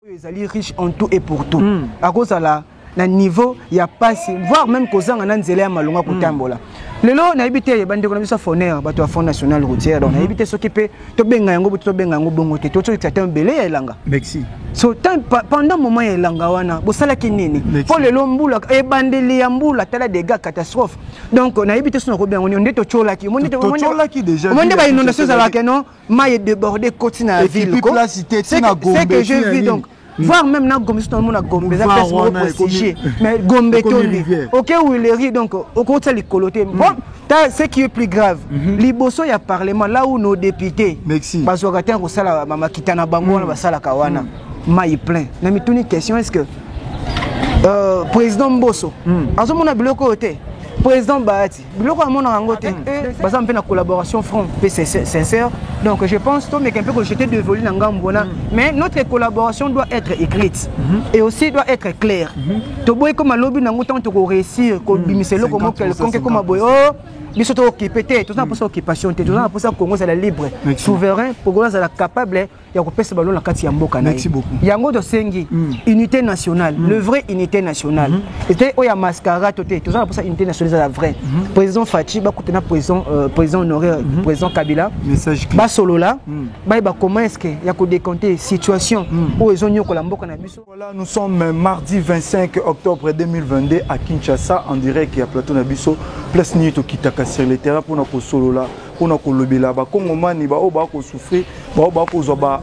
Ils sont riches en tout et pour tout. À cause de la niveau, il y a pas voire même cause en anzela malonga kutambola. Lelo na habité ya bande ko na biso foner bato ya Fonds national routier donc na habité s'occuper to benga yango bongo te to tata mbele ya elanga. Merci. So pendant moment ya elanga wana bo sala kinini po lelo mbula e bandeli ya mbula tala dégâts catastrophe. Donc na habité so ko benga onde to cholaki monde déjà. Monde ba inondation za la kenon maille débordé côté na ville ko. C'est que je vis donc voir même dans Gombe, tout le monde a Gombe, ça fait prestigieux. Mais Gombe Tony, ok où il est donc au côté les colotés. Bon, ce qui est plus grave, Liboso y a parlement là où nos députés, parce que quand on sala mama kitana bango na basala kawana, maille plein. Na mi tuni question est-ce que président Mbosso, en ce moment biloko côté. Président Bahati, biloko amona rangote, parce qu'on fait une collaboration franc, sincère. Donc je pense que mais un peu que j'étais dévolu dans Gambona, mais notre collaboration doit être écrite et aussi doit être claire. To boy comme lobby nango tant to réussir, ko bimiselo comme quelqu'un comme boy biso to occupé té, tout ça pour sa occupation té, tout ça pour ça Congo c'est la libre, souverain, pour ça la capable ya ko pesa balo na kati ya mboka na. Merci beaucoup. Yango de sengi, unité nationale, le vrai unité nationale. C'était oya mascara toté, tout ça pour ça unité nationale la vraie. Président Fachi ba kutena président honoré président Kabila. Message ba solo là, ba comment est-ce que ya ko décompter situation où ils ont yo ko la mboka na biso. Voilà, nous sommes mardi 25 octobre 2022 à Kinshasa en direct à plateau na biso place ni to kitaka sur le terrain pour na ko solo là. On a kolobela ba kongomani ba o ba ko souffrir ba ko zo ba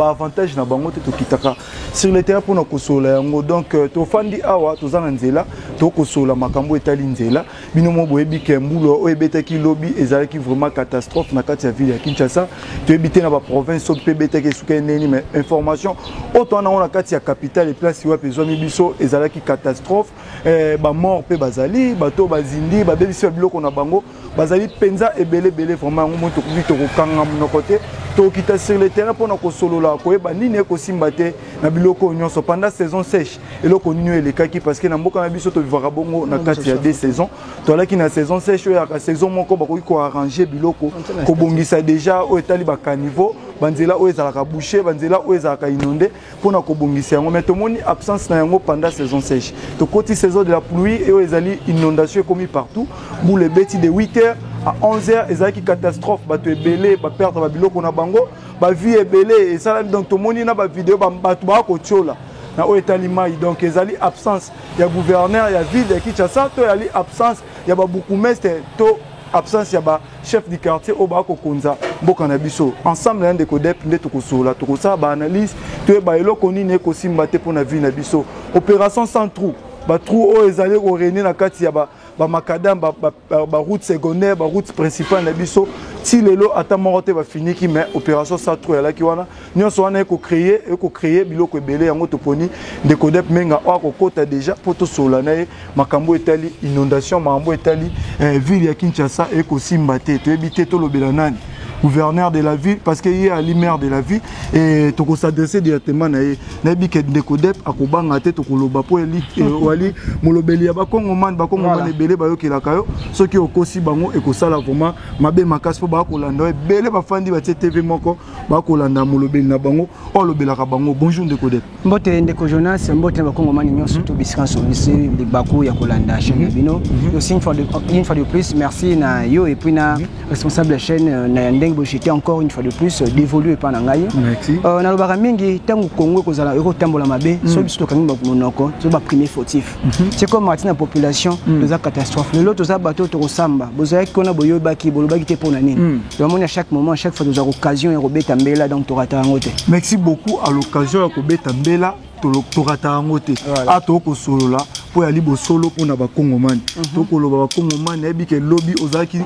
avantage na bango te to kitaka sur le terrain pour na ko sola yango donc to fandi awa to zana nzela to ko sola makambo etali nzela bino mo boyebi ke mbulo o ebetaki lobby ezalaki vraiment catastrophe na kati ya ville ya Kinshasa to ebité na ba province so pe betaki suka neni mais information autant na ona kati ya capitale et place wa pezo mi biso ezalaki catastrophe ba mort pe bazali bato bazindi ba bebisi biloko na bango bazali penza ebele vraiment on monte to kanga mon côté to kita sur le terrain pour na ko solo la ko eba nini ko simbate na biloko nyonso pendant saison sèche et loko nini elekaki parce que na mboka na biso to vivra bongo na kati ya des saisons to la ki na saison sèche ya ka saison moko ba ko arranger biloko ko bongisa déjà o etali ba caniveau banzela o ezalaka boucher banzela o ezalaka inondé pour na ko bongisa yango mais to moni absence na yango pendant saison sèche to côté saison de la pluie et o ezali inondation commis partout pour les bêtis de 8h à 11h, ils ont une catastrophe, ils ont belé, ils perdent la biloko na bango, ba vie est belé et ça donc tout le monde na ba vidéo ba batwa ko chola. Na o etalima donc ils ont absence, il y a gouverneur, il y a ville de Kinshasa, il y a absence, il y a beaucoup mestre, to absence il y a chef du quartier au ba ko konza mboka na biso. Ensemble un de codep nde to ko sola, to ko sa ba analyse, to ba eloko nini ko simbate pour na vie na biso. Opération sans trou, ba trou o ezali ko réunir na kati ya ba macadam ba route secondaire ba route principale na biso ti lelo ata morote ba finiki mais opération ça trop là ki wana nyonso wana ko créer biloko ebele yango to poni de codep menga ko kota déjà poto sola na makambo etali inondation makambo etali ville ya Kinshasa e ko simbate to ebité to lobela nani gouverneur de la ville parce qu'il y a l'immaire de la ville et to ko s'adresser directement na bi ke de codep akobanga te to ko loba po eli wali molobeli ya ba kongomani ebele ba yoki la kayo ceux qui okosi bango e ko sala vraiment mabe makasi po ba ko landa ebele ba fandi ba TV moko ba ko landa molobeli na bango o lobela ka bango bonjour de codep mbote ndeko Jonas mbote ba kongomani nyonso to bisika so de baku ya ko landa chaîne bino aussi une fois de plus merci na yo et puis na responsable chaîne na j'étais encore une fois de plus dévolué par Nangaï. Merci. Na lobaka mingi tangu Congo kozala eko tambola mabe so biso to kangi ba monoko so ba premier fautif. C'est comme la population de la catastrophe. Le lot za bateau to samba. Bozaki kona boyo baki bolobaki te pona nini. Donc à chaque moment à chaque fois nous avons occasion et robeta mbela donc to rata ngote. Merci beaucoup à l'occasion ya kobeta mbela to rata ngote. A to ko solo là pour aller au solo pour na ba kongomani. To ko loba ba kongomani ebi ke lobby ozaki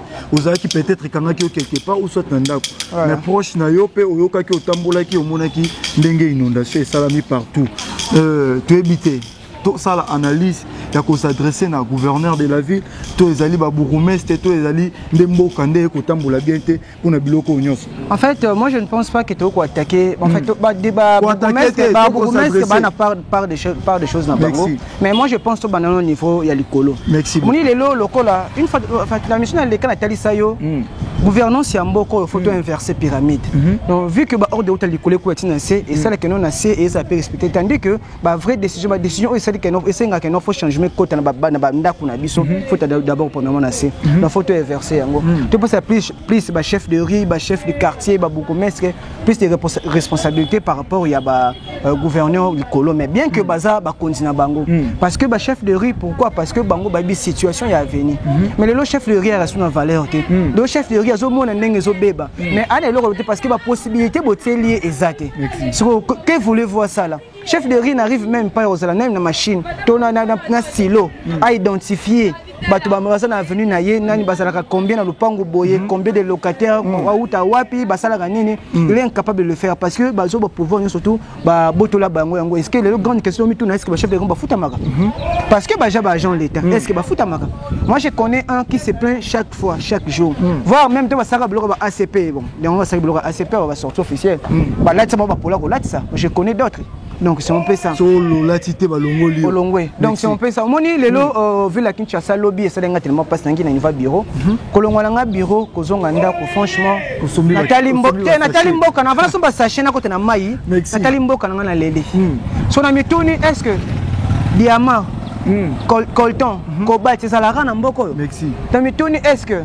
peut-être kangaki quelque part ou soit ndako. Mais proche na yo pe oyokaki otambolaki omonaki ndenge inondation et salami partout. To ebité ça l'analyse ya ko s'adresser na gouverneur de la ville to ezali ba bourgmestre to ezali ndembo kande ko tambola bien te pour na biloko nyonso. En fait, moi je ne pense pas que tu dois attaquer. En fait, débat part des choses dans le mais moi je pense que au niveau il y a l'écolo. Merci. Moni lelo lokola une fois la mission dans les cas natali sayo gouvernance ya mboko il faut inverser pyramide. Donc vu que ba ordre de l'école ko etinacé et ça que non assez et ça peut respecter tandis que ba vraie décision et ça que non et c'est que non faut changer côté na ba ndako na biso faut d'abord pour non assez. Donc faut inverser yango. Tu penses plus ba chef de riz, ba chef de quartier, ba bourgmestre plus de responsabilités par rapport il y a ba gouverneur l'écolo mais bien que baza ba continue bango parce que ba chef de riz pourquoi parce que bango ba bi situation y a venir mais le chef de riz a une valeur le chef de riz azo mona ndenge zo beba mais allez le parce que ba possibilité botelie exacte que voulez-vous ça là chef de riz n'arrive même pas aux même na machine to na stylo à identifier bato bamasa na avenue na ye nani basalaka combien na lupango boye combien de locataires wauta wapi basalaka nini il est incapable de le faire parce que bazo ba pouvoir surtout ba botola bango yango est-ce que le grande question mitu na est-ce que ba chef de riz ba futamaka parce que ba agent l'état est-ce que ba futamaka moi je connais un qui se plaint chaque fois chaque jour voire même to basaka bloko ba ACP bon donc on va saka bloko ACP on va sortir officiel ba là ça ba pola ko là ça je connais d'autres. Donc c'est un peu ça. Solo latité balongoli. Donc c'est un peu ça. Moni lelo vu la Kinshasa lobby et ça denga tellement passe nangi na niveau bureau. Kolongolanga bureau kozonga ndako franchement. Nathalie Mboka na avance ba sachet na côté na mai. Nathalie Mboka na lele. So na mituni est-ce que diamant colton cobalt ça la rana mboko. Merci. Na mituni est-ce que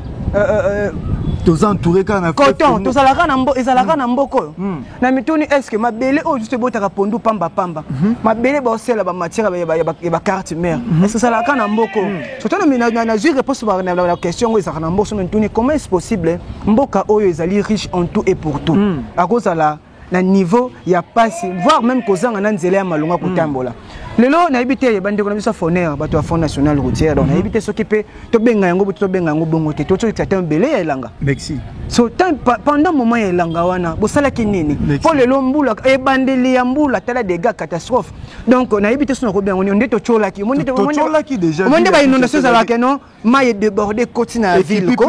tous entourés quand on a fait coton tous à la rana mboko na mituni est-ce que mabele o juste botaka pondu pamba mabele ba osela ba matière ba carte mère est-ce que ça la rana mboko surtout na jure réponse na la question ça rana mboko mituni comment est-ce possible mboka oyo ezali riche en tout et pour tout à cause la na niveau ya passe voire même kozanga na nzela ya malonga kotambola lelo na ebité bande ko na biso foner bato ya Fonds national routière donc na ebité s'occuper to benga yango bongo te to tata mbele ya elanga merci so pendant moment ya elanga wana bosala kinini po lelo mbula e bandeli ya mbula tala des gars catastrophe donc na ebité so na ko benga on ndeto cholaki mon cholaki déjà mon ba inondation za la kenon maille débordé côté na ville ko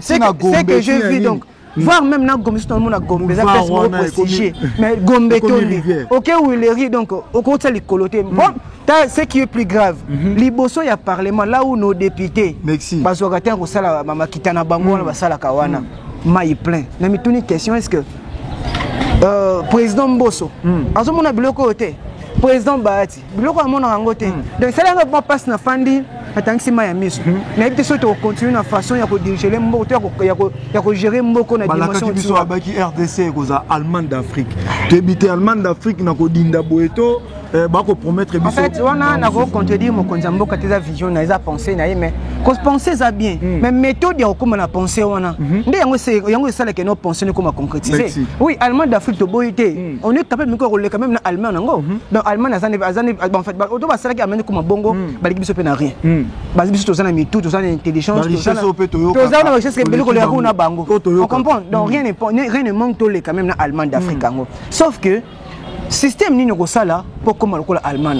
c'est que je vis donc voir même na Gombe tout le monde a Gombe ça fait prestigieux mais Gombe toli OK où les rit donc au côté les colotés bon ce qui est plus grave liboso ya parlement là où nos députés bazokata ko sala mama kitana bango na basala kawana mai plein na mituni question est-ce que président Mbosso azomona biloko côté président Bahati biloko amona rangote donc ça là va passe na fandi atangisi ma ya miso na ebite so to continuer na façon ya ko diriger les mboko ya ko gérer mboko na dimension biso abaki RDC koza Allemagne d'Afrique to ebite Allemagne d'Afrique na ko dinda boeto ba ko promettre biso en fait on a ko contredire mo konza mboka teza vision na eza penser na mais ko penser ça bien mais méthode ya ko na penser wana nde yango ça que nos penser ko ma concrétiser oui Allemagne d'Afrique to boité on est capable de ko le quand même na Allemagne nango donc Allemagne azani en fait auto ba sala ki amene ko mabongo ba biso pe na rien basi biso tozana mitu tozana intelligence tozana recherche que beloko le na bango on comprend donc rien ne manque to le quand même na Allemagne d'Afrique nango sauf que système nini ko sala pour comment le allemand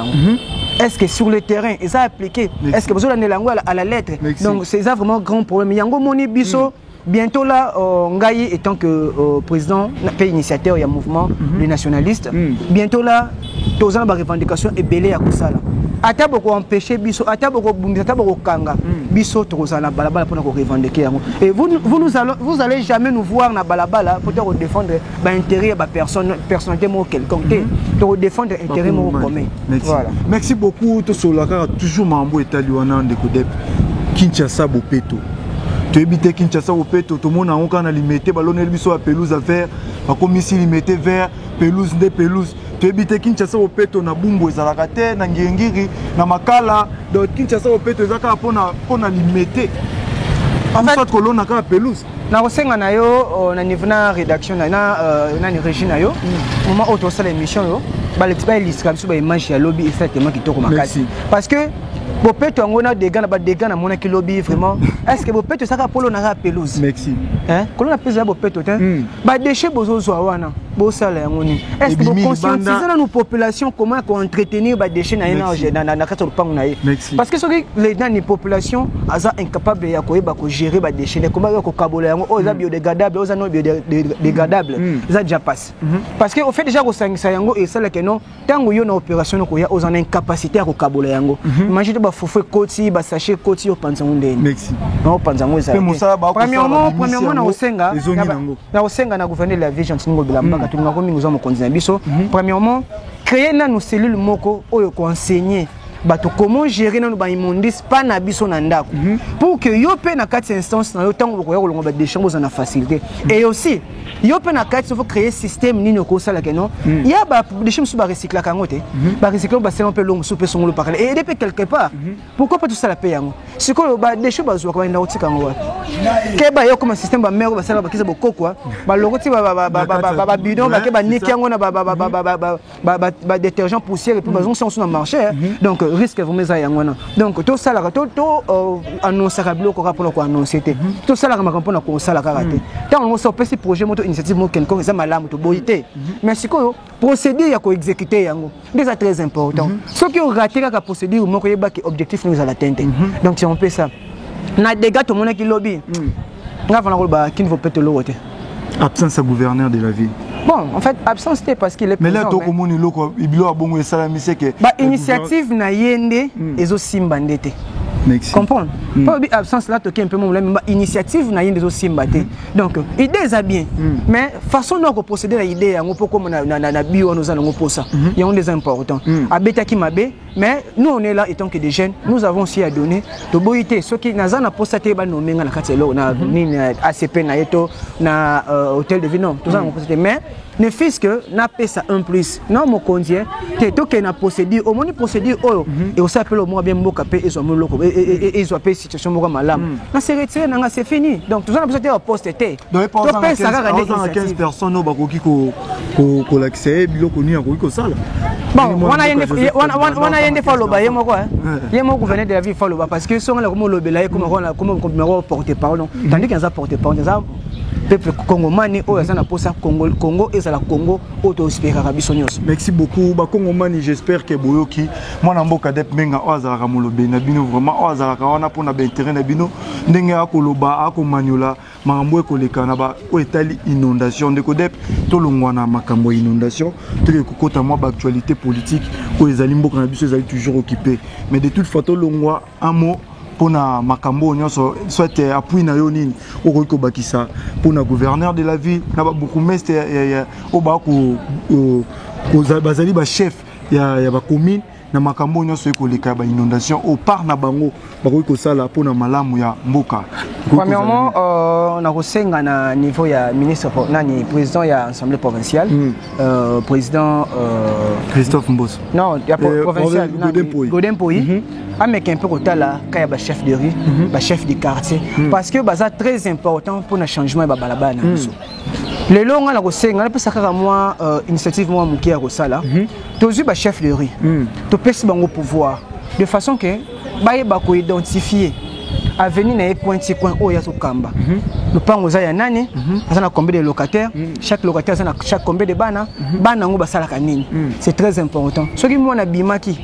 est-ce que sur le terrain ils ont appliqué est-ce que vous avez langue à la lettre donc c'est ça vraiment grand problème yango moni biso bientôt là Ngayi étant que président pays initiateur il y a mouvement les nationalistes bientôt là tozana ba revendication et belé ya ko sala ata boko empêcher biso ata boko bumisa ata boko kanga biso tozana balabala pour nous revendiquer yango et vous allez jamais nous voir na balabala pour défendre ba intérêt ba personnalité mo quelconque pour défendre intérêt mo commun voilà merci beaucoup to solaka toujours mambo italiana ndeko dep Kinshasa Bopeto to ebite Kinshasa Bopeto to mona on kana limité balonel biso a pelouse vert ba komisi limité vert pelouse de pelouse to ebite Kinshasa Bopeto na bumbu ezalaka te na ngengiri na makala donc Kinshasa Bopeto ezaka pona limité en fait ko lona ka pelouse na kosenga na yo na niveau na rédaction na ni régie na yo moment auto sala émission yo ba l'expert listra biso ba image ya lobby effectivement kitoko makasi parce que Bopeto ngona dégâts na mona ki lobby vraiment est-ce que Bopeto saka polo na pelouse merci hein kolona pelouse ya Bopeto te ba déchet bozo zwa wana Bon ça là, est-ce que vous conscientisez nos populations comment entretenir les déchets dans la carte de pan? Parce que les populations sont incapables de gérer les déchets. Comment ils sont biodégradables, ils sont biodégradables. Ça déjà passe. Parce qu'au fait déjà, et ça là que non, tant que vous avez une opération, vous avez une incapacité à caboler. Imaginez que vous faites côté, vous sachez côté, vous pensez merci. Premièrement, na osenga na gouverner la vie gentil ngobela mbaka tulinga ko mingi zo mokonzi na biso. Premièrement, créer na nos cellules moko oyo ko enseigner bato comment gérer na ba immondice pas na biso na ndako pour que yo pe na 4 instances na yo tango ko ya ko longa ba déchets bo na facilité. Et aussi yo pe na 4 il faut créer système nino ko sala que non il y a ba déchets sous ba recycler ka ngote ba recycler ba c'est un peu long sous pe songolo parler et depuis quelque part pourquoi pas tout ça la paye yango c'est que ba déchets ba zo ko na otika ngo ke ba yo comme système ba mero ba sala ba kisa boko quoi ba logoti ba bidon ba ke ba niki yango na ba détergent poussière et puis ba zo sont na marché donc risque vous mettez à yango donc tout ça là tout annonce à bloc pour ko annoncer tout ça là ma campagne ko sala karaté tant on so petit projet moto initiative mo quelqu'un ça malamu to boité mais c'est quoi procédure ya ko exécuter yango déjà très important ce qui ont raté la procédure mo ko yeba ki objectif nous à l'atteindre donc si on fait ça na dégâts tout monde qui lobby nga fana ko ba qui ne faut pas te loter absence à gouverneur de la ville. Bon, en fait, absence c'était parce qu'il est présent. Mais là, tout le monde est là, il est là, initiative na yende ezo simbandete. Comprendre? Pas absence là, toqué un peu mon initiative na yende ezo simbate. Donc, idée est bien, mais façon dont on procède à l'idée, on peut comme na bio nous allons pour ça. Il y a des importants. Abeta qui m'abe, mais nous on est là étant que des jeunes, nous avons aussi à donner de boité. Ce qui n'a pas posté ba no menga na katelo na ni ACP na yeto na hôtel de Vinon, tout ça on posté mais ne fils que n'a pas ça un plus non mon condier te to que na procédure au moins procédure oyo et on s'appelle au moins bien mboka pe et so mo loko et so pe situation mo malam na c'est retiré na c'est fini donc tout ça on posté au poste té donc pas 15 personnes ba ko ko l'accès biloko ni ko ko sala bon on a yende follow ba yemo quoi yemo gouverner de la ville follow ba parce que son la comme lobela comme porter parole tandis qu'ils a porter parole peuple congomani o yazana posa Congo et la Congo auto espérer biso nyos. Merci beaucoup ba congomani, j'espère que boyoki mwana mboka dep menga o azala molobe na bino vraiment o azala wana pona ba intérêt na bino ndenge akoloba akomanyola makambo ekoleka na ba o etali inondation ndeko dep to longwa na makambo inondation to kokota mwa ba actualité politique o ezali mboka na biso ezali toujours occupé mais de toute façon longwa un mot pour na makambo nyonso soit appui na yo nini okoki bakisa pour na gouverneur de la ville na bourgmestre o ba ko bazali ba chef ya ba commune na makambo nyonso ekoleka ba inondation au par na bango bakoki kosala pour na malamu ya mboka. Premièrement na kosenga na niveau ya ministre nani président ya assemblée provinciale président Christophe Mbosso non ya provincial Godin Poyi avec un peu kotala kaya ba chef de rue ba chef de quartier parce que baza très important pour le changement ba balabala na biso les longs na kosenga na pesa kaka moi initiative moi muki ya kosala tozu ba chef de rue to pesi bango pouvoir de façon que ba ko identifier avenir na coin oya to kamba le pango za ya nani azana combien de locataires chaque locataire azana chaque combien de bana ngo basala kanini c'est très important ce qui moi na bimaki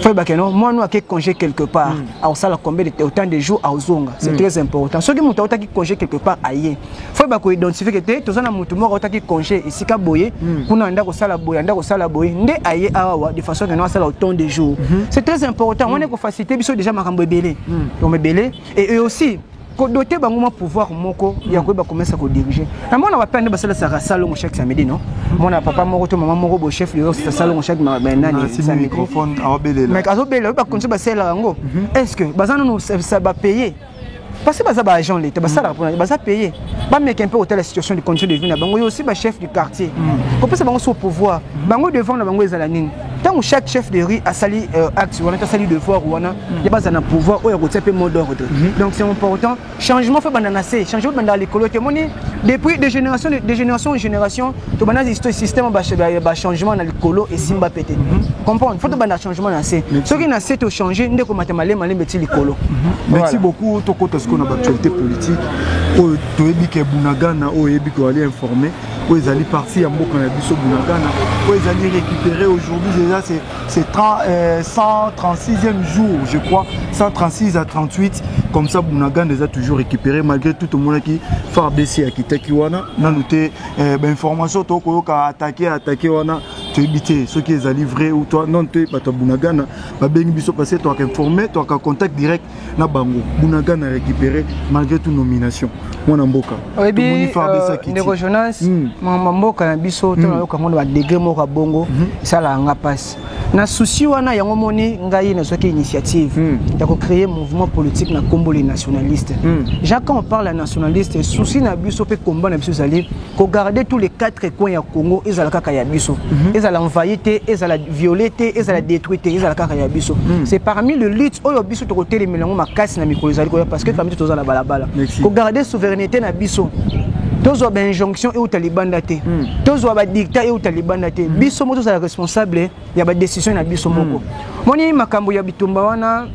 faut que non moi nous a congé quelque part à ça combien de autant de jours à Ozonga c'est très important ce qui monte autant qui congé quelque part ailleurs faut que identifier que tous na mutu moko autant qui congé ici ka boye kuna nda ko sala boye nde ailleurs awa de façon que nous ça autant de jours c'est très important on est ko faciliter biso déjà makambo belé donc belé et aussi doter bango pouvoir moko ya ko ba commencer à diriger na mona ba pende basala sa salon chaque samedi non mona papa moko to maman moko bo chef de sa salon chaque nani sa microphone a belé mais azo belé ba continuer ba sala ngo est-ce que bazana nous ça va payer parce que baza ba agent l'état basala baza payer ba mec un peu hôtel la situation de condition de vie na bango aussi ba chef du quartier ko pesa bango so pouvoir bango devant na bango ezala nini tant chaque chef de rue a sali acte on a sali devoir ou on a il base na pouvoir ou ya ko tsepe mot d'ordre donc c'est important changement fait bandana c'est changement bandana l'école témoigné depuis de génération en génération to bandana système ba changement na l'école et simba pété comprendre faut to bandana changement na c'est ce qui na c'est to changer ndeko matemale beti l'école. Merci beaucoup to kota ce qu'on a actualité politique o to ebi ke bunagana o ebi ko aller informer où ils allaient partir à Mbokana Bisso Bunagana, où ils allaient récupérer aujourd'hui déjà c'est 136e jour, je crois, 136 à 38, comme ça Bunagana les a toujours récupérés malgré tout le monde qui fait baisser à Kitakiwana, n'a noté information toko ka attaquer wana tu éviter ceux qui les a livrés ou toi non tu pas Bunagana ba bengi biso passer toi informer toi ka contact direct na bango Bunagana récupéré malgré toute nomination mon amboka oui bien ne résonance mamboka na biso to na yoka ngona ba degré moko bongo ça la nga passe na souci wana yango moni ngai na soki initiative ya ko créer mouvement politique na kombo les nationalistes quand on parle à nationaliste souci na biso pe combat na biso zali ko garder tous les quatre coins ya Congo ezala kaka ya biso ezala envahité ezala violité ezala détruité ezala kaka ya biso c'est parmi le lutte oyo biso to côté les melango makasi na mikolo zali ko parce que comme to za la balabala ko garder souveraineté na biso tozo ba injonction et au Taliban daté tozo ba dictat et au Taliban daté biso moto za responsable ya ba décision na biso moko moni makambo ya bitumba wana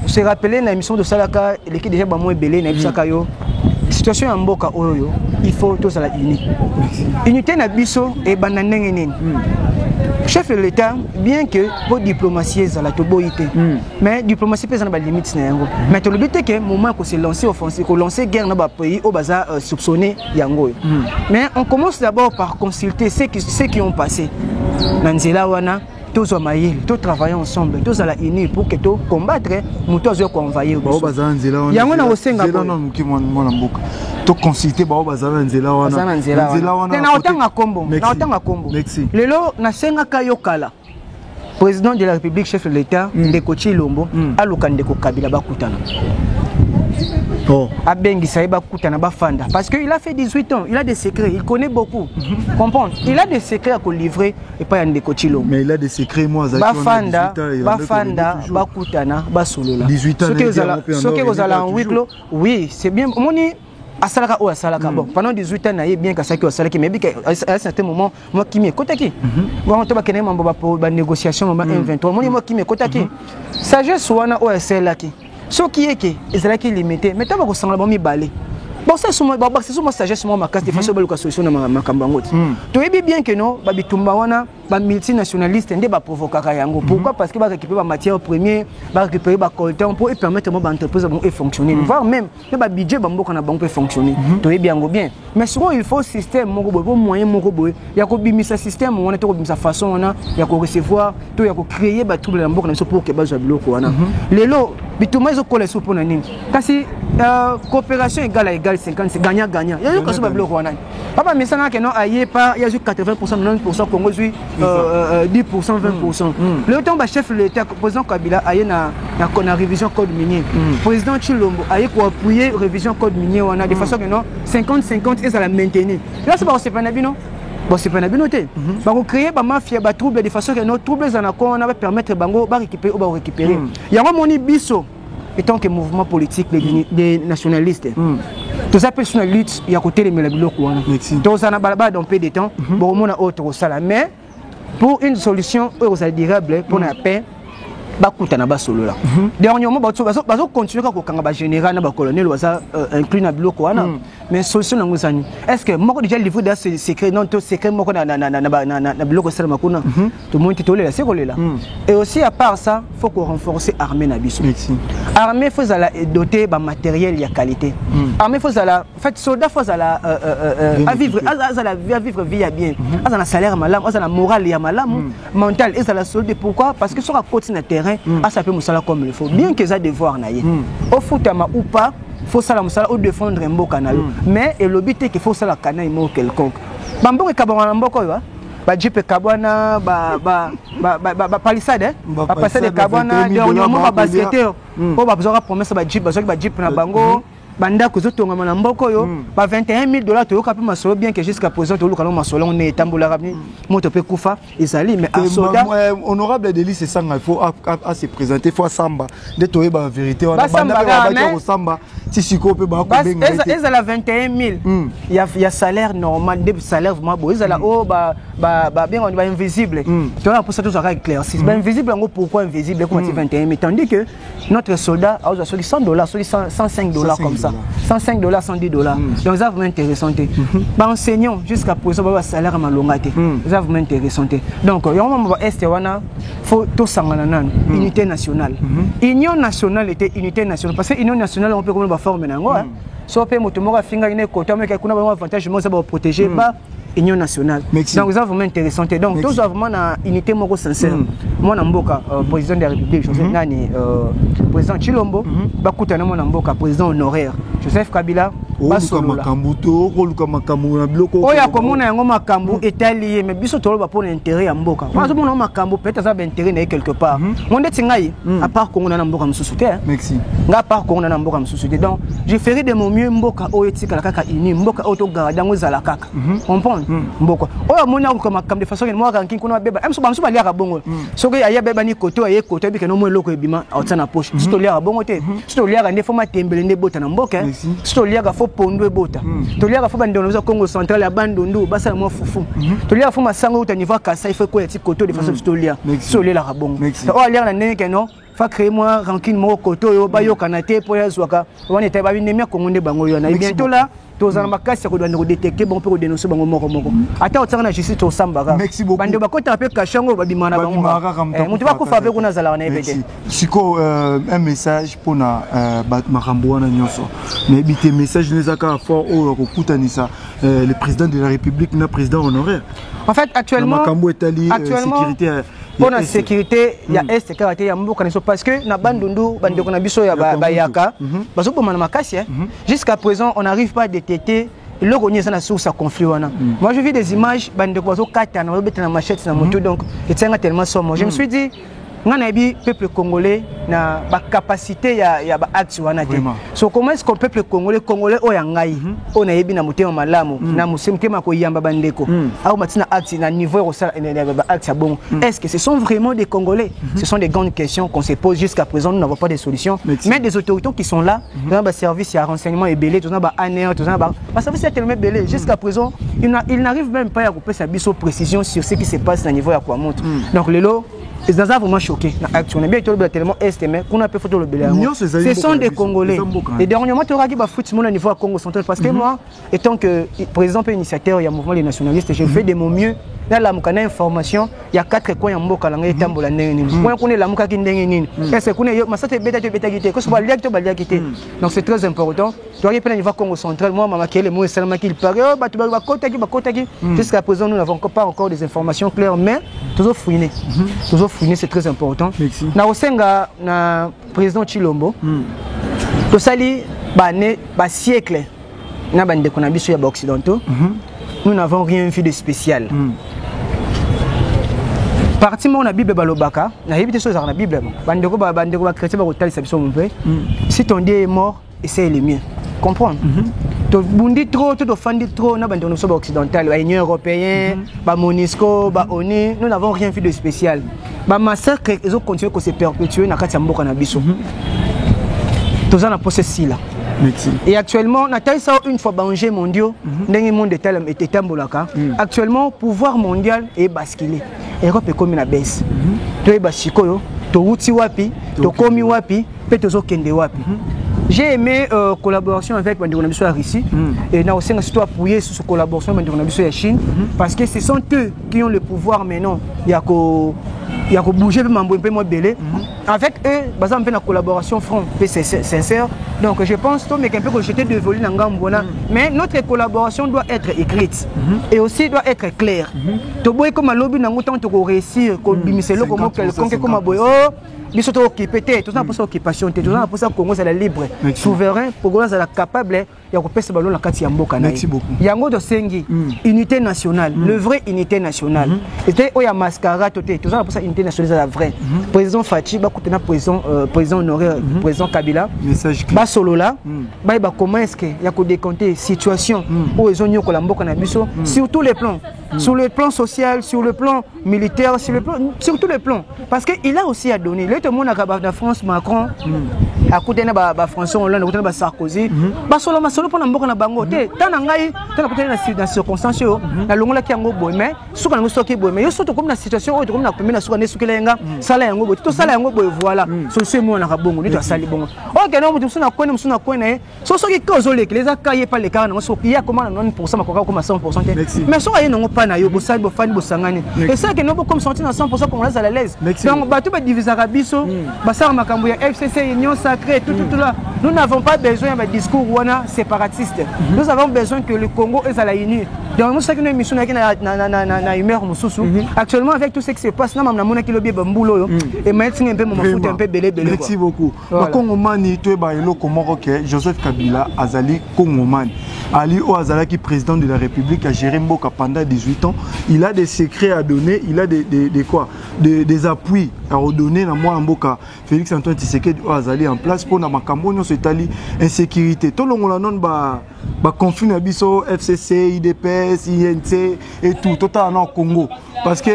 se rappeler na émission de Salaka l'équipe déjà ba mo ebelé na bisaka yo situation en mboka oyo il faut tous la unité na biso et banandenge nini chef de l'état bien que pour diplomatie za la toboité mais diplomatie pesa na ba limite na yango mais to le but que moment ko se lancer offensive ko lancer guerre na ba pays au baza soupçonner yango mais on commence d'abord par consulter ceux qui ont passé na nzela wana tous tout travailler ensemble tous à la unis pour que tout combattre muto zo ko envahir ba baza nzela wana yango na osenga ko non muki mwana mboka to consulter ba baza nzela wana nzela wana na otanga kombo lelo na senga kayokala président de la République chef de l'état Ndeko Chilombo aluka Ndeko Kabila bakutana Abengi Saïba Koutana Bafanda parce qu'il a fait 18 ans, il a des secrets, il connaît beaucoup. Comprendre? Il a des secrets à livrer et pas un décochilo. Mais il a des secrets moi Bafanda, Bakoutana, Basolola. 18 ans. Ce que vous allez en huis clos, oui, c'est bien. Moni asalaka ou asalaka bon pendant 18 ans na bien ka saki asalaki mais à un certain moment moi qui me kotaki on to ba kene mambo ba négociation ba M23 moi qui me kotaki sagesse wana o asalaki ce qui est que Israël qui limité mais tant que ça va me baler bon c'est suma sagesse moi ma casse de façon ba solution na makambango to ebi bien que non ba bitumba wana ba multinationaliste ndé ba provoquer yango pourquoi parce que ba récupérer ba matière première ba récupérer ba coltan pour permettre moi ba entreprise bon et fonctionner voire même ba budget ba mboka na banque peut fonctionner to ebi yango bien mais souvent il faut système moko boy moyen moko boy ya ko bimisa système wana to ko bimisa façon wana ya ko recevoir to ya ko créer ba trouble na mboka na pour que ba zo biloko wana lelo bituma izo kola sous pona nini kasi coopération égale à égale 50 c'est gagnant gagnant ya yo kaso ba biloko wana papa mesana que non aye pas ya 80% 90% Congo 10% 20%. Le temps ba chef de l'État président Kabila aye na révision code minier. Président Chilombo aye ko appuyer révision code minier wana de façon que non 50-50 et ça la maintenir. Là c'est pas c'est pas nabino. Bon c'est pas nabino té. Ba ko créer ba mafia ba trouble de façon que non troubles en accord on va permettre bango ba récupérer ou ba récupérer. Yango moni biso étant que mouvement politique des nationalistes. Tout ça peut sur la lutte il y a côté les biloko wana. Donc ça na balaba dans peu de temps bon on a autre sala mais pour une solution durable pour la paix bakutana basolo là dernièrement bazo continuer ka kokanga ba général na ba colonel waza inclus na biloko wana mais solution nango sani est-ce que moko déjà livré dans ce secret non to secret moko na biloko sala makuna tout monde titolela c'est kolela et aussi à part ça faut qu'on renforcer armée na biso armée faut la doter ba matériel ya qualité armée faut la fait soldat faut la à vivre vie ya bien à salaire malam à morale ya malam mental et ça la solde pourquoi parce que sur à côté na terrain ça peut moussala comme il faut bien que ça devoir naïe au footama ou pas faut ça la moussala ou défendre un beau canal mais et l'obité qu'il faut ça la canal mot quelconque bambo et kabana mboko yo ba jeep kabana ba palissade ba palissade kabana dernièrement ba basketteur o ba besoin promesse ba jeep na bango banda ko zotonga na mboko yo ba $21,000 to kapi masolo bien que jusqu'à présent to lokalo masolo on est tambola rabni moto pe kufa ezali mais à soda honorable Deli c'est ça il faut à se présenter faut samba de to ba vérité on a banda ba ko samba si siko pe ba ko benga ezala 21,000 il y a salaire normal des salaire vraiment beau ezala o ba bien on va invisible tu vois pour ça tout ça clair si ba invisible en pourquoi invisible comme 21,000 tandis que notre soldat a $100 $105 comme ça ça. 105 $, 110 $. Donc ça vraiment intéressant. Bah enseignant jusqu'à présent bah salaire à malongate. Ça vraiment intéressant. Donc il y a un moment est faut tout sangana unité nationale. Union nationale était unité nationale parce que union nationale on peut comment va former nango. So pe moto moko finga ine kota mais kuna ba avantage moi ça va protéger pas union nationale. Donc ça vraiment intéressant. Donc tous vraiment na unité moko sincère. Moi na mboka président de la République Joseph Nani président Chilombo ba kutana mo na mboka président honoraire Joseph Kabila basolola makambuto koluka makambu na biloko oya komona yango makambu étalé mais biso toloba pour l'intérêt ya mboka parce que mona makambu peut-être ça intérêt na quelque part monde tingai à part Congo na mboka msusuté merci nga part Congo na mboka msusuté donc je ferai de mon mieux mboka oyo tika kaka ini mboka auto garda ngo zala kaka comprendre mboka oya mona ko makambu de façon que moi ranking kuna beba emso ba msuba liaka bongo soki aya beba ni koto aye koto bike no mo loko ebima otana poche sito liaka bongo te sito liaka ne foma tembele ne bota na mboka sito liaka pondo ebota toliaka fo bande na Congo central ya bandundu basa na fufu toliaka fo masango uta niveau kasa il faut ko yati koto de façon tolia solela rabongo o alia na ndenge no fa créer moi rancune mo koto yo ba yo kanate po ya zwaka wana te ba binemia Congo nde bango yo na bientôt là tozana makasi ko doit détecter bon pour dénoncer bango moko moko ata otanga na justice to sambaka bande ba kota pe kashango ba bimana bango mutu ba ko fa be kuna zala na ebete siko un message pour na makambo wana nyonso mais bité message les aka fort au kokutanisa le président de la République na président honoraire en fait actuellement makambo etali sécurité pour la sécurité il y a est karaté ya mboka neso parce que na bandundu bande ko na biso ya bayaka bazo bomana makasi jusqu'à présent on n'arrive pas à détecter le gagné ça na source à conflit wana moi je vis des images bande ko bazo kata na beta na machette na moto donc etenga tellement somme je me suis dit ngana bi peuple congolais na ba capacité ya ba acte wana te so comment est-ce que le peuple congolais oya ngai on a yebi na motema malamu na musemtema ko yamba bandeko au matina acte na niveau rosal ba acte bon est-ce que ce sont vraiment des congolais ce sont des grandes questions qu'on se pose jusqu'à présent nous n'avons pas de solution mais des autorités qui sont là dans ba service ya renseignement et belé tout ça ba ANR tout ça ba service est tellement belé jusqu'à présent il n'arrive même pas à couper sa biso précision sur ce qui se passe na niveau ya kwa monte donc les lots ils sont vraiment choqués. On est bien tellement estimé qu'on a pu faire le belé. Ce sont des Congolais. Et dernièrement, tu auras dit que foot au niveau Congo central parce que moi, étant que président et initiateur, il y a un mouvement des nationalistes, je fais de mon mieux. Dans la mukana information, il y a 4 coins en mboka langa etambola ndenge. Moi connais la muka ki ndenge nini. Est-ce que connais masate beta gité ko so ba liak to ba liak gité. Donc c'est très important. Tu arrives au niveau Congo central, moi mama kele mo salama ki parle ba tu ba kota ki jusqu'à présent nous n'avons pas encore des informations claires mais toujours fouiner. Toujours fouiner c'est très important. Na osenga na président Chilombo. To sali ba ne ba siècle na bande ko na biso ya ba occidentaux. Nous n'avons rien vu de spécial. Parti mon Bible balobaka, na yebite choses dans la Bible. Bandeko ba chrétien ba kotal sa biso mon père. Si ton Dieu est mort, essaye le mien. Comprendre. To bundi trop, to fandi trop na bandeko so ba occidental, ba Union européenne, ba MONUSCO, ba ONU, nous n'avons rien vu de spécial. Ba massacre ils ont continué que se perpétuer na kati ya mboka na biso. Tous en a possessi là. Et actuellement, on a une fois danger mondial, actuellement, pouvoir mondial est basculé. L'Europe est comme une baisse. Tu es basikoyo, tu es wapi, tu es wapi, tu es wapi. J'ai aimé collaboration avec la Russie et nous avons surtout appuyé sur cette collaboration avec la Chine parce que ce sont eux qui ont le pouvoir maintenant. Il y a que bouger un peu moins belé. Avec eux, basé un peu la collaboration franc, c'est sincère. Donc je pense que j'étais dévolu dans Gambona, mais notre collaboration doit être écrite et aussi doit être claire. Tu vois comme lobby n'a autant de réussir comme bimiselo comme quelqu'un comme aboyo. Ils sont occupés, tout ça pour sa occupation, tout ça pour ça Congo c'est la libre, souverain, pour Congo c'est la capable, il y a que ce ballon la carte Yamboka. Merci beaucoup. Yango de Sengi, unité nationale, le vrai unité nationale. C'était Oya Mascara, tout ça pour ça unité nationale c'est la vraie. Président Fachi, bah côté na président honoraire, président Kabila. Bah solo là, bah comment est-ce que il y a que décompter situation où ils ont eu Mboka na biso sur tous les plans. Sur le plan social, sur le plan militaire, sur tous les plans. Parce qu'il a aussi à donner. Le monde a la France, Macron, à côté na ba François Hollande à côté na Sarkozy ba solo pour mboka na bango te tana ngai tana côté na circonstance yo na longola ki yango boy mais suka na soki boy mais yo soto comme na situation oyo comme na pembe na suka ne suka lenga sala yango boy to sala yango boy voilà solution mo na kabongo ni to sali bongo OK non mutu suna kwene so soki kozo leki les akaye pas les cas na so ya comment 90% makoka comme 100% mais so aye non pas na yo bo sali bo fani bo sangani et ça que non comme sortir na 100% comme là à l'aise donc ba tout ba diviser biso ba sar makambo ya FCC union sacrée tout là nous n'avons pas besoin d'un discours wana séparatiste nous avons besoin que le Congo est à la unie donc nous savons que nous mission na humeur mususu actuellement avec tout ce qui se passe na mona ki lobi bambulo et maintenant un peu mon foot un peu belé merci beaucoup ba Congo mani to ba eloko moko ke Joseph Kabila azali Congo mani Ali O Azalaki président de la République a géré Mboka pendant 18 ans il a des secrets à donner il a des appuis à redonner na moi Mboka Félix Antoine Tshisekedi O Azali en place pour na makambo nyo setali insécurité to longola non ba conflit na biso FCC IDPS INC et tout en Congo parce que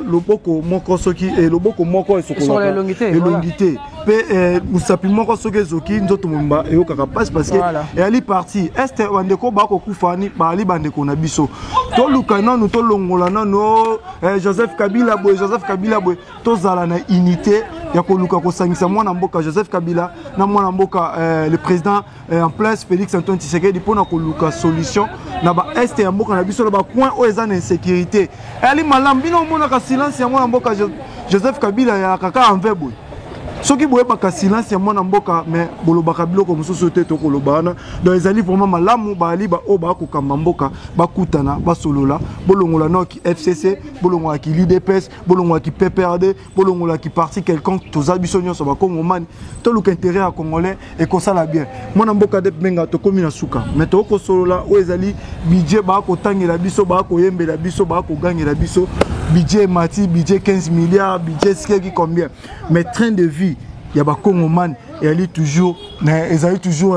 loboko moko soki et loboko moko esokola elongité pe musapi moko soki zoki nzoto mumba e okaka passe parce que et ali parti est bandeko ba ko kufani ba ali bandeko na biso to lukana no to longola no Joseph Kabila boy to zala na unité ya ko luka ko sangisa mwana mboka Joseph Kabila na mwana mboka le président en place Félix Antoine Tshisekedi pona ko luka solution na ba est ya mboka na biso ba point o eza na insécurité ali malam bino mona ka silence ya mwana mboka Joseph Kabila ya kaka envers boy soki boye baka silence ya mwana mboka mais bolobaka biloko mususu te to kolobana donc ezali vraiment malamu bali ba o ba ko kamba mboka bakutana basolola bolongola noki FCC bolongola ki l'IDPS bolongola ki PPRD bolongola ki parti quelconque toza biso nyonso ba kongomani to luka intérêt à congolais et ko sala bien mwana mboka de benga to komi na suka mais to ko solola o ezali budget ba ko tangela biso ba ko yembela biso ba ko gangela biso budget mati budget 15 milliards budget ski combien mais train de vie il y a ba Congoman et elle est toujours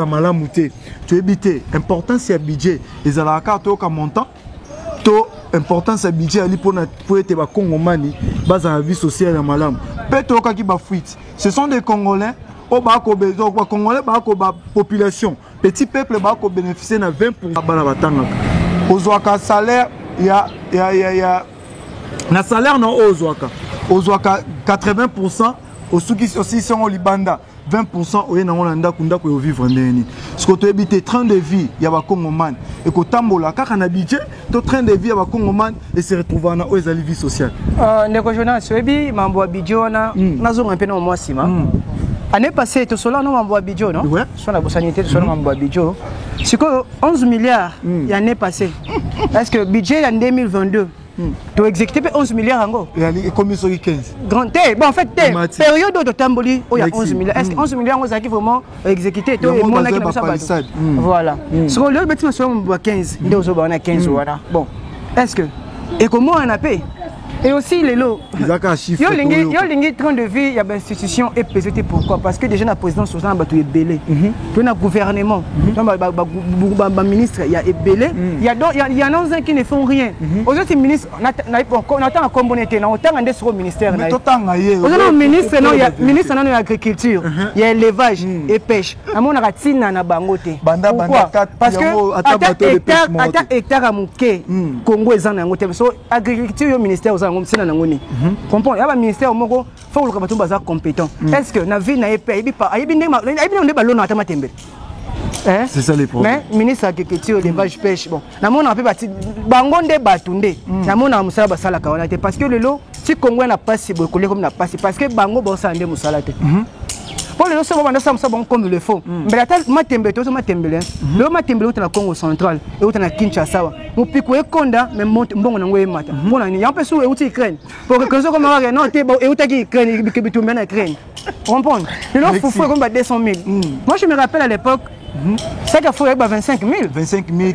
à malamouté tu éviter importance ya budget les ala carte ka montant to importance ya budget ali pour être ba Congomani base à vie sociale ya malam peto ka ki ba fuite ce sont des Congolais au ba ko besoin ba Congolais ba ko ba population petit peuple ba ko bénéficier na 20% bana batanga ozwaka salaire ya na salaire non ozwaka 80% aussi sont au Libanda 20% au Yénanda Kunda pour vivre ndeni. Ce que tu habites train de vie ya ba Congoman et que tambola kaka na budget to train de vie ya ba Congoman et se retrouver na ezali vie sociale. Ndeko Jonas Webi mambo abidjona nazo un peu na moi sima. Année passée to solo no mambo abidjo non? Ouais. Sur la bosanité to solo mambo abidjo. C'est que 11 milliards il y année passée. Est-ce que budget en 2022 tu as exécuté 11 milliards en et combien sur 15 grand bon en fait période de tamboli il y a 11 milliards est-ce que 11 milliards on a vraiment exécuté voilà sur le bâtiment sur 15 on a 15 voilà bon est-ce que et comment on a payé et aussi les lots il y a train de vie il y a une institution et pesité pourquoi parce que déjà la présidence sur ça tu es belé tu as gouvernement ministre il y a belé il y a non qui ne font rien aux autres ministres on attend à communauté on attend un sur ministère mais tout temps aux ministre non il y a ministre non agriculture il y a élevage et pêche à mon ratina na bangote pourquoi parce que hectare à mouké Congo ezana ngote so agriculture ministère comprends il y a un ministère moko faut que bato baza compétent est-ce que na vie na épée c'est ça les problèmes mais ministre agriculture élevage pêche bon na mona pe bati bangonde batunde na mona musala basala ka wana te parce que le lot si Congo na passe bokolé comme na passe parce que bango bosa ndé musala te pour les autres ça bon comme le faut mais la matembe to matembele le matembele au Congo central et au Kinshasa mon pico e konda mais mbongo na ngoye mata mbona ni yampe sou e uti Ukraine pour que ça comme non te e utaki Ukraine que bitumbe na Ukraine comprendre le lot faut comme 200 000 moi je me rappelle à l'époque ça qu'il faut 25 000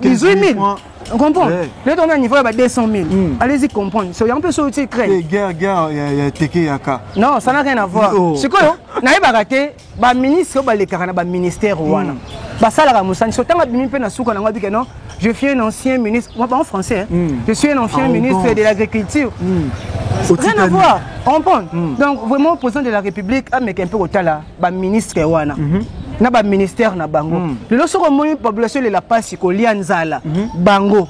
18 000 on comprend le temps niveau 200 000 allez-y comprendre c'est un peu sur uti Ukraine guerre il y a teke yaka non ça n'a rien à voir c'est quoi na yeba raté ba ministre ba le karana ba ministère wana ba sala ka musani so tanga bimi pe na suka na ngabike non je suis un ancien ministre moi en français je suis un ancien ministre de l'agriculture Rien à voir. On comprend. Donc vraiment, le président de la République a mis un peu au tala, le ministre Wana. Na ba ministère na bango. Le lorsque la population la passe ko lianzala bango.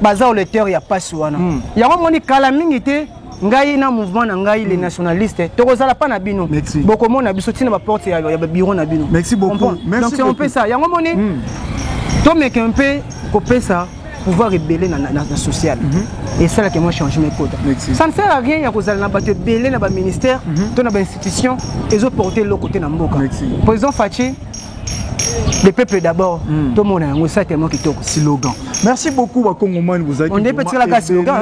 Baza au lecteur ya passe wana. Ya ko moni kala mingi te ngai na mouvement na ngai les nationalistes tokozala pa na bino. Boko mona biso tina ba porte ya bureau na bino. Merci beaucoup. Merci. Donc c'est un peu ça. Ya ko moni to mec un peu ko pesa pouvoir rebeller na social. Et ça là que moi change mes codes. Ça ne sert à rien ya kozala na bato rebeller na ba ministère, to na ba institution et zo porter le côté na mboka. Président Fachi le peuple d'abord, tout le monde a un tellement qui toque. Slogan. Merci beaucoup, Wakongomani. Vous avez on est petit la slogan.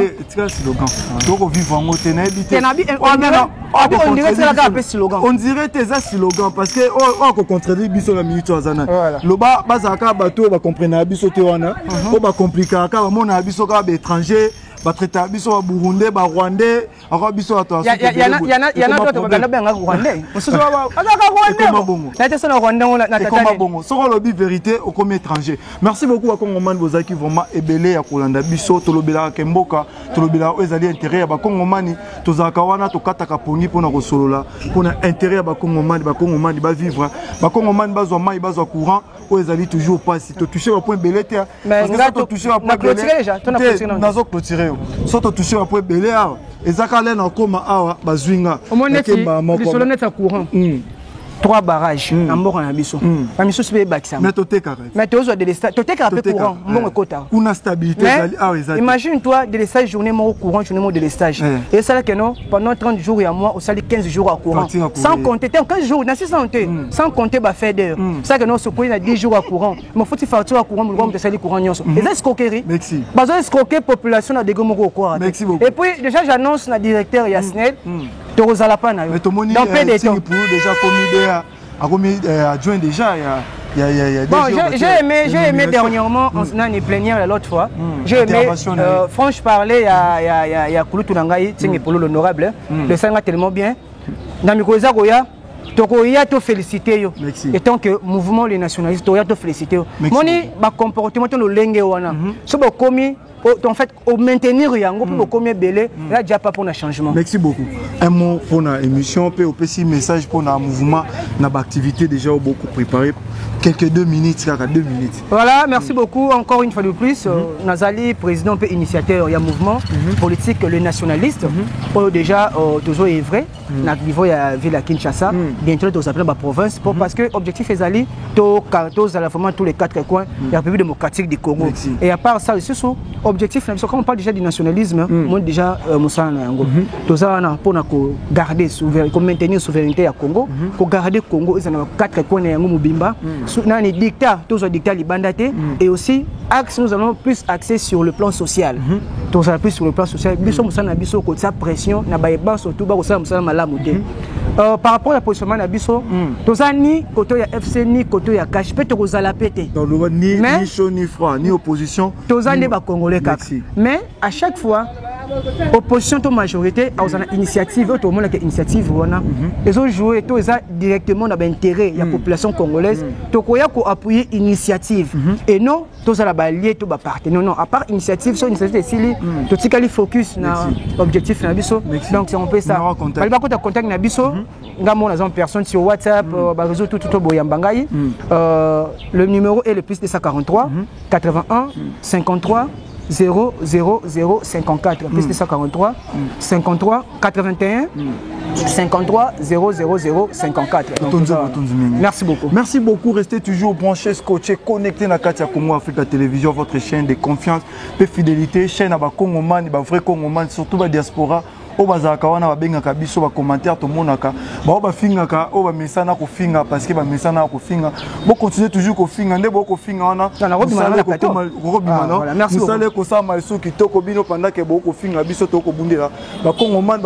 On dirait que c'est un slogan parce que on contredit biso la minute azana. Le bas bazaka bateau va comprendre biso tewana. On va compliquer car mon abiso ka étranger. Batraiter biso ba Burundais, ba Rwandais, encore biso à toi. Il y en a d'autres qui bien Rwandais. On se voit Rwandais. La tête sur Rwandais on la comment bon. Sur le but vérité au comme étranger. Merci beaucoup à Congomani bozaki vraiment ebelé ya kolanda biso to lobela kemboka, to lobela ezali intérêt ba Congomani to zakawana to kataka poni pona ko solola, pona intérêt ba Congomani ba vivre, ba Congomani bazwa mai bazwa courant, o ezali toujours pas si to toucher au point belé te. Parce que to toucher au point belé déjà, to na clôturer. Nazo clôturer. Soto touché après belé awa ezakala na koma awa bazwinga kemba moko biso net courant 3 barrages na mboka na biso ba miso sibe bakisa mais to teka mais to zo délestage to teka après courant mbongo kota una stabilité ezali awa ezali imagine toi délestage journée moko courant journée moko délestage et ça là que non pendant 30 jours et à mois au sali 15 jours à courant sans compter 15 jours na 600 sans compter ba fait d'heure ça que non se couille na 10 jours à courant mais faut il facture à courant mbongo de sali courant nyonso et ça escroquerie bazo escroquer population na dego moko quoi et puis déjà j'annonce na directeur Yasnel Torozala pas na yo. Dans peu de temps déjà commis adjoint déjà bon, j'ai aimé dernièrement on a une plénière l'autre fois. J'ai aimé franchement parler il y a Kulutu Nangai, c'est pour l'honorable. Le sang tellement bien. Dans Mikoza Goya Tokoya to féliciter yo. Et tant que mouvement les nationalistes Tokoya to féliciter yo. Moni ba comportement to lenge wana. So ba komi en fait, au maintenir yango pour combien belé, là déjà pas pour un changement. Merci beaucoup. Un mot pour la émission, puis aussi message pour le mouvement, notre activité déjà beaucoup préparé. Quelques 2 minutes, 2 minutes. Voilà, merci beaucoup encore une fois de plus. Nazali, président et initiateur, il y a un mouvement politique, le nationaliste. Déjà, toujours est vrai. Au niveau de la ville à Kinshasa, bientôt nous appelons la province. Parce que l'objectif est d'aller vraiment tous les 4 coins de la République démocratique du Congo. Et à part ça, aussi, objectif, comme on parle déjà du nationalisme, moi déjà, Moussa Nango, tous pour garder maintenir la souveraineté à Congo, pour garder le Congo, ils ont 4 coins de Mubimba, les dictats, tous les dictats libandatés, et aussi, nous allons plus axer sur le plan social. Tous plus sur le plan social, nous sommes en pression, nous avons surtout par rapport à la positionnement de Bisso, tous ni côté FC ni côté cash, peut-être la pété. Ni chaud ni froid, ni opposition. Tous les Congolais. Mais à chaque fois, opposition to majorité, à une initiative, tout le monde a une initiative, ils ont joué tout ça directement dans l'intérêt de la population congolaise. Donc il y a appuyer initiative et non tous à la balie tout partenaire. Non, à part initiative, sur initiative ici, tout ce qui focus na objectif na biso. Donc c'est un peu ça. Par exemple, contact na biso, ngamo na personne sur WhatsApp, réseau tout boyambangai. Le numéro est le plus 243 81 53 00054 plus 243 53 81 53 00054. Merci beaucoup. Merci beaucoup. Restez toujours branchés, scotchés, connectés à Katia Congo Africa Télévision, votre chaîne de confiance et fidélité, chaîne à Congomani, vrai Congomani, surtout la diaspora. O bazaka wana babengaka biso ba commentaire to monaka ba bafingaka o ba mesana ko finga parce que ba mesana ko finga bo continuer toujours ko finga nde bo ko finga wana na robimana ko robimana musale ko sa malisu kitoko bino pendant que bo ko finga biso to ko bundela ba Congomani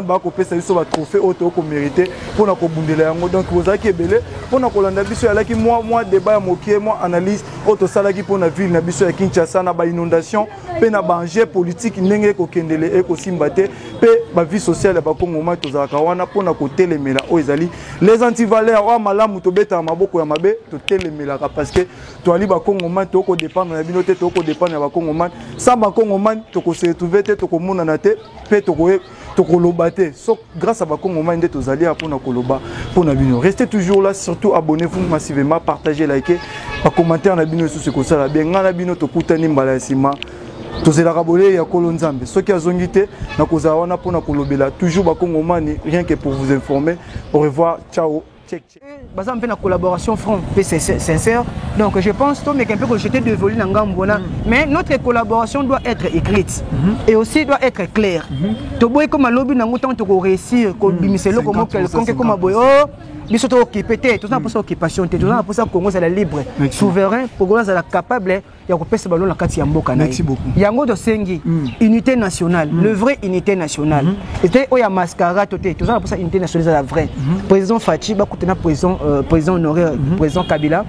ba ko pesa biso ba trophée o to ko mériter pour na ko bundela yango donc bozaki ebele pour na ko landa biso yalaki moi débat ya mokie moi analyse o to salaki pour na ville na biso ya Kinshasa na ba inondation pe na ba enjeu politique ndenge ko kendele e ko simbate pe ba vie sociale ba Congomani tozalaka wana pona ko telemela o ezali les antivaleurs wa malamu to beta maboko ya mabe to telemela parce que to ali ba Congomani to ko dépendre na binote to ko dépendre na ba Congomani sans ba Congomani to ko se retrouver te to ko mona na te pe to ko tokoloba te so grâce à bakongomani nde tozali mpona koloba mpona bino. Restez toujours là, surtout abonnez-vous massivement, partagez, likez, ba commentaire na bino sur ce que ça la bien ngana bino tokutani mbala ya sima tozelaka bolé ya kolo nzambe soki azongi te na kozala wana mpona kolobela toujours bakongomani rien que pour vous informer. Au revoir, ciao. Basé un peu la collaboration franc et sincère, donc je pense que un peu que j'étais dévolu dans Gambona, mais notre collaboration doit être écrite et aussi doit être claire. Tu vois comme à lobby dans autant tu réussir, comme bimiselo comme quelqu'un comme à boyo, biso to occupé te, tout ça pour ça occupation te, tout ça pour ça Congo c'est la libre, souverain, pour que ça capable ya kopesa ballon la kati ya mboka na. Merci beaucoup. Yango de sengi, unité nationale, le vrai unité nationale. Et oya mascara tout ça pour ça unité nationale la vraie. Président Fachi na président honoré président Kabila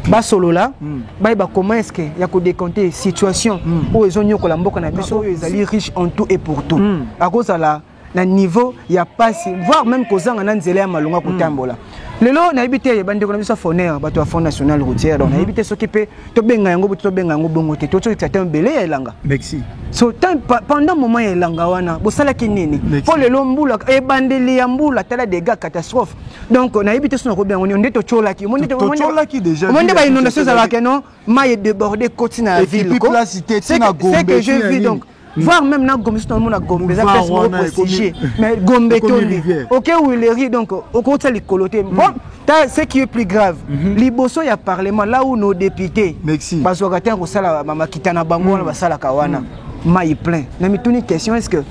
ba solo là ba comment est-ce que ya ko décompter situation où ils ont nyokola mboka na biso ils ali riche en tout et pour tout à cause là na niveau ya passe voire même kozanga na nzela ya malonga kotambola lelo na ibité bande ko na biso foner bato ya Fonds national routier donc na ibité s'occuper to benga yango bongo te to certains belé ya langa merci so pendant moment ya langa wana bosala kinini pour lelo mbula e bandeli ya mbula tala des gars catastrophe donc na ibité so na ko bien on est to cholaki on est déjà on est ba inondation za la que non maille débordé côté na ville c'est que je vis donc voir même na Gombe tout le monde a Gombe ça fait prestigieux mais Gombe tondi OK où il rit donc au côté les coloter bon ce qui est plus grave liboso ya parlement là où nos députés bazokata ko sala mama kitana bango na basala kawana mai plein na mituni question est-ce que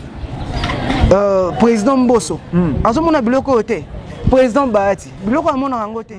président Mbosso azomona biloko te président Bahati biloko amona yango te